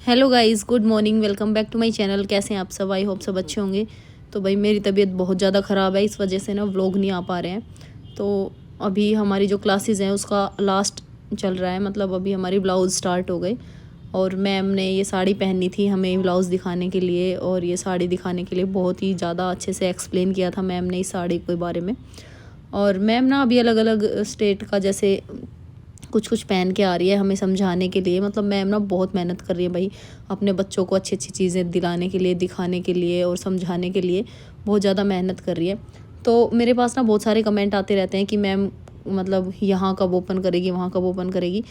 Hello guys, good morning. Welcome back to my channel. कैसे हैं आप सब? आई होप सब अच्छे होंगे। तो भाई मेरी तबीयत बहुत ज़्यादा ख़राब है, इस वजह से ना व्लॉग नहीं आ पा रहे हैं। तो अभी हमारी जो क्लासेस हैं उसका लास्ट चल रहा है, मतलब अभी हमारी ब्लाउज़ स्टार्ट हो गई और मैम ने ये साड़ी पहनी थी हमें ब्लाउज़ दिखाने के लिए, और ये साड़ी दिखाने के लिए बहुत ही ज़्यादा अच्छे से एक्सप्लेन किया था मैम ने इस साड़ी के बारे में। और मैम ना अभी अलग अलग स्टेट का जैसे कुछ कुछ पहन के आ रही है हमें समझाने के लिए। मतलब मैम ना बहुत मेहनत कर रही है भाई, अपने बच्चों को अच्छी अच्छी चीज़ें दिलाने के लिए, दिखाने के लिए और समझाने के लिए बहुत ज़्यादा मेहनत कर रही है। तो मेरे पास ना बहुत सारे कमेंट आते रहते हैं कि मैम मतलब यहाँ कब ओपन करेगी, वहाँ कब ओपन करेगी।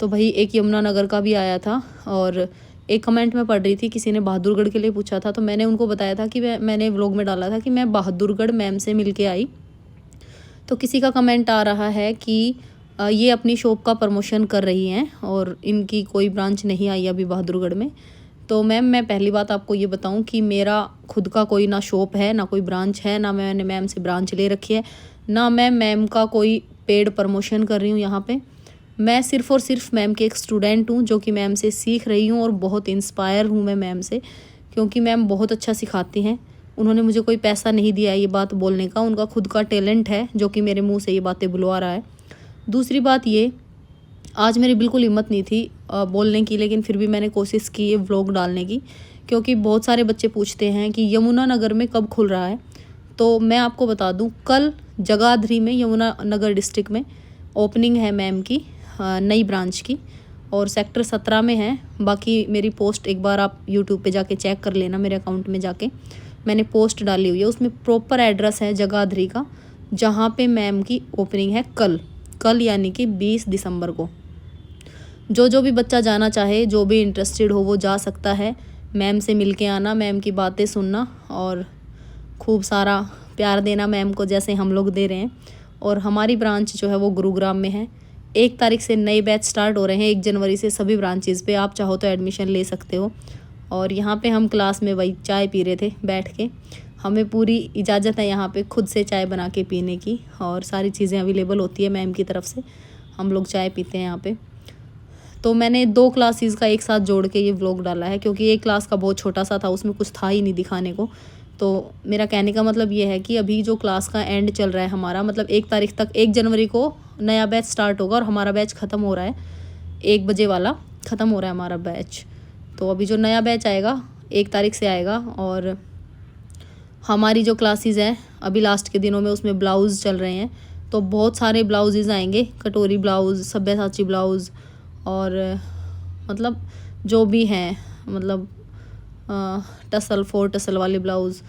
तो भाई एक यमुनानगर का भी आया था, और एक कमेंट में पढ़ रही थी, किसी ने बहादुरगढ़ के लिए पूछा था। तो मैंने उनको बताया था कि मैंने व्लॉग में डाला था कि मैं बहादुरगढ़ मैम से मिल के आई। तो किसी का कमेंट आ रहा है कि ये अपनी शॉप का प्रमोशन कर रही हैं और इनकी कोई ब्रांच नहीं आई अभी बहादुरगढ़ में। तो मैम मैं पहली बात आपको ये बताऊं कि मेरा खुद का कोई ना शॉप है, ना कोई ब्रांच है, ना मैंने मैम से ब्रांच ले रखी है, ना मैं मैम का कोई पेड प्रमोशन कर रही हूँ यहाँ पे। मैं सिर्फ़ और सिर्फ मैम की एक स्टूडेंट हूँ जो कि मैम से सीख रही हूँ, और बहुत इंस्पायर हूँ मैं मैम से, क्योंकि मैम बहुत अच्छा सिखाती हैं। उन्होंने मुझे कोई पैसा नहीं दिया है ये बात बोलने का, उनका खुद का टैलेंट है जो कि मेरे मुंह से ये बातें बुलवा रहा है। दूसरी बात ये, आज मेरी बिल्कुल हिम्मत नहीं थी बोलने की, लेकिन फिर भी मैंने कोशिश की ये व्लॉग डालने की, क्योंकि बहुत सारे बच्चे पूछते हैं कि यमुनानगर में कब खुल रहा है। तो मैं आपको बता दूं, कल जगाधरी में यमुनानगर डिस्ट्रिक्ट में ओपनिंग है मैम की नई ब्रांच की, और सेक्टर 17 में है। बाकी मेरी पोस्ट एक बार आप यूट्यूब पे जाके चेक कर लेना, मेरे अकाउंट में जाके मैंने पोस्ट डाली हुई है, उसमें प्रॉपर एड्रेस है जगाधरी का, जहाँ पे मैम की ओपनिंग है कल यानी कि 20 दिसंबर को। जो जो भी बच्चा जाना चाहे, जो भी इंटरेस्टेड हो वो जा सकता है। मैम से मिल के आना, मैम की बातें सुनना और खूब सारा प्यार देना मैम को जैसे हम लोग दे रहे हैं। और हमारी ब्रांच जो है वो गुरुग्राम में है। 1 तारीख से नए बैच स्टार्ट हो रहे हैं, 1 जनवरी से सभी ब्रांचेज़ पे आप चाहो तो एडमिशन ले सकते हो। और यहाँ पे हम क्लास में वही चाय पी रहे थे बैठ के। हमें पूरी इजाज़त है यहाँ पे खुद से चाय बना के पीने की, और सारी चीज़ें अवेलेबल होती है मैम की तरफ से। हम लोग चाय पीते हैं यहाँ पे। तो मैंने 2 क्लासेस का एक साथ जोड़ के ये व्लॉग डाला है, क्योंकि एक क्लास का बहुत छोटा सा था, उसमें कुछ था ही नहीं दिखाने को। तो मेरा कहने का मतलब ये है कि अभी जो क्लास का एंड चल रहा है हमारा, मतलब 1 तारीख तक, 1 जनवरी को नया बैच स्टार्ट होगा और हमारा बैच ख़त्म हो रहा है। 1 बजे वाला ख़त्म हो रहा है हमारा बैच। तो अभी जो नया बैच आएगा 1 तारीख से आएगा, और हमारी जो क्लासेस हैं अभी लास्ट के दिनों में उसमें ब्लाउज़ चल रहे हैं। तो बहुत सारे ब्लाउजेज़ आएंगे, कटोरी ब्लाउज़, सब्यसाची ब्लाउज़, और मतलब जो भी हैं, मतलब टसल 4 टसल वाले ब्लाउज़,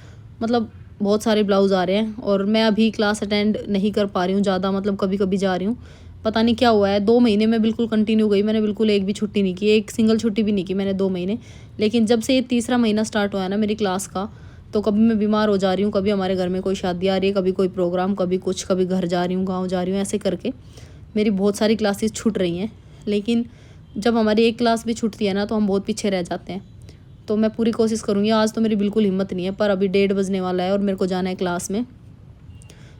मतलब बहुत सारे ब्लाउज़ आ रहे हैं। और मैं अभी क्लास अटेंड नहीं कर पा रही हूँ ज़्यादा, मतलब कभी कभी जा रही हूँ। पता नहीं क्या हुआ है, 2 महीने में बिल्कुल कंटिन्यू गई, मैंने बिल्कुल एक भी छुट्टी नहीं की, एक सिंगल छुट्टी भी नहीं की मैंने 2 महीने। लेकिन जब से ये तीसरा महीना स्टार्ट हुआ है ना मेरी क्लास का, तो कभी मैं बीमार हो जा रही हूँ, कभी हमारे घर में कोई शादी आ रही है, कभी कोई प्रोग्राम, कभी कुछ, कभी घर जा रही हूँ, गाँव जा रही हूँ, ऐसे करके मेरी बहुत सारी क्लासेस छूट रही हैं। लेकिन जब हमारी एक क्लास भी छूटती है ना तो हम बहुत पीछे रह जाते हैं। तो मैं पूरी कोशिश करूँगी। आज तो मेरी बिल्कुल हिम्मत नहीं है, पर अभी 1:30 बजने वाला है और मेरे को जाना है क्लास में।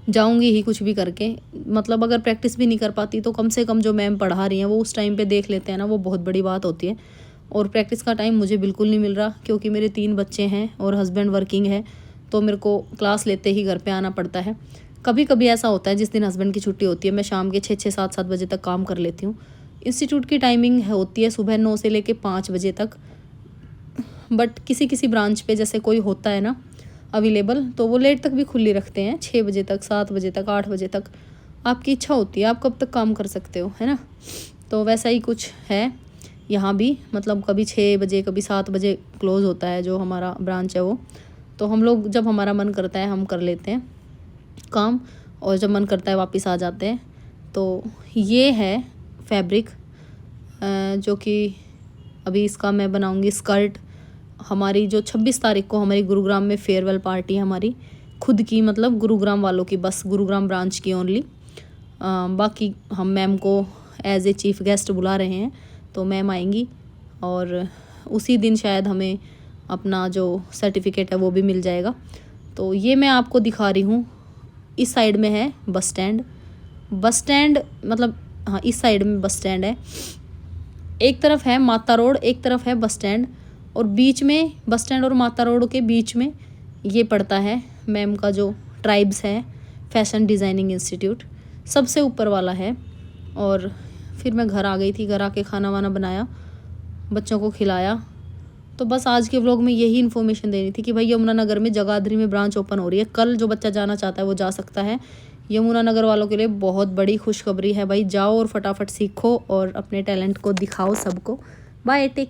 जाऊँगी ही कुछ भी करके, मतलब अगर प्रैक्टिस भी नहीं कर पाती तो कम से कम जो मैम पढ़ा रही हैं वो उस टाइम पे देख लेते हैं ना, वो बहुत बड़ी बात होती है। और प्रैक्टिस का टाइम मुझे बिल्कुल नहीं मिल रहा, क्योंकि मेरे 3 बच्चे हैं और हस्बैंड वर्किंग है, तो मेरे को क्लास लेते ही घर पे आना पड़ता है। कभी कभी ऐसा होता है जिस दिन हस्बैंड की छुट्टी होती है, मैं शाम के 6-6, 7-7 बजे तक काम कर लेती हूँ। इंस्टीट्यूट की टाइमिंग होती है सुबह 9 से लेके 5 बजे तक, बट किसी किसी ब्रांच पे जैसे कोई होता है ना अवेलेबल, तो वो लेट तक भी खुली रखते हैं, 6 बजे तक, 7 बजे तक, 8 बजे तक। आपकी इच्छा होती है आप कब तक काम कर सकते हो, है ना। तो वैसा ही कुछ है यहाँ भी, मतलब कभी 6 बजे कभी 7 बजे क्लोज़ होता है जो हमारा ब्रांच है वो। तो हम लोग जब हमारा मन करता है हम कर लेते हैं काम, और जब मन करता है वापस आ जाते हैं। तो ये है फैब्रिक जो कि अभी इसका मैं बनाऊंगी स्कर्ट। हमारी जो 26 तारीख को हमारी गुरुग्राम में फेयरवेल पार्टी है हमारी खुद की, मतलब गुरुग्राम वालों की, बस गुरुग्राम ब्रांच की ओनली। बाकी हम मैम को एज ए चीफ़ गेस्ट बुला रहे हैं, तो मैम आएंगी और उसी दिन शायद हमें अपना जो सर्टिफिकेट है वो भी मिल जाएगा। तो ये मैं आपको दिखा रही हूँ। इस साइड में है बस स्टैंड मतलब हाँ, इस साइड में बस स्टैंड है। एक तरफ है माता रोड, एक तरफ है बस स्टैंड, और बीच में बस स्टैंड और माता रोड के बीच में ये पड़ता है मैम का जो ट्राइब्स है फैशन डिज़ाइनिंग इंस्टीट्यूट, सबसे ऊपर वाला है। और फिर मैं घर आ गई थी, घर आके खाना वाना बनाया, बच्चों को खिलाया। तो बस आज के व्लॉग में यही इन्फॉर्मेशन देनी थी कि भाई यमुनानगर में जगाधरी में ब्रांच ओपन हो रही है। कल जो बच्चा जाना चाहता है वो जा सकता है। यमुनानगर वालों के लिए बहुत बड़ी खुशखबरी है भाई, जाओ और फटाफट सीखो और अपने टैलेंट को दिखाओ सबको। Bye, take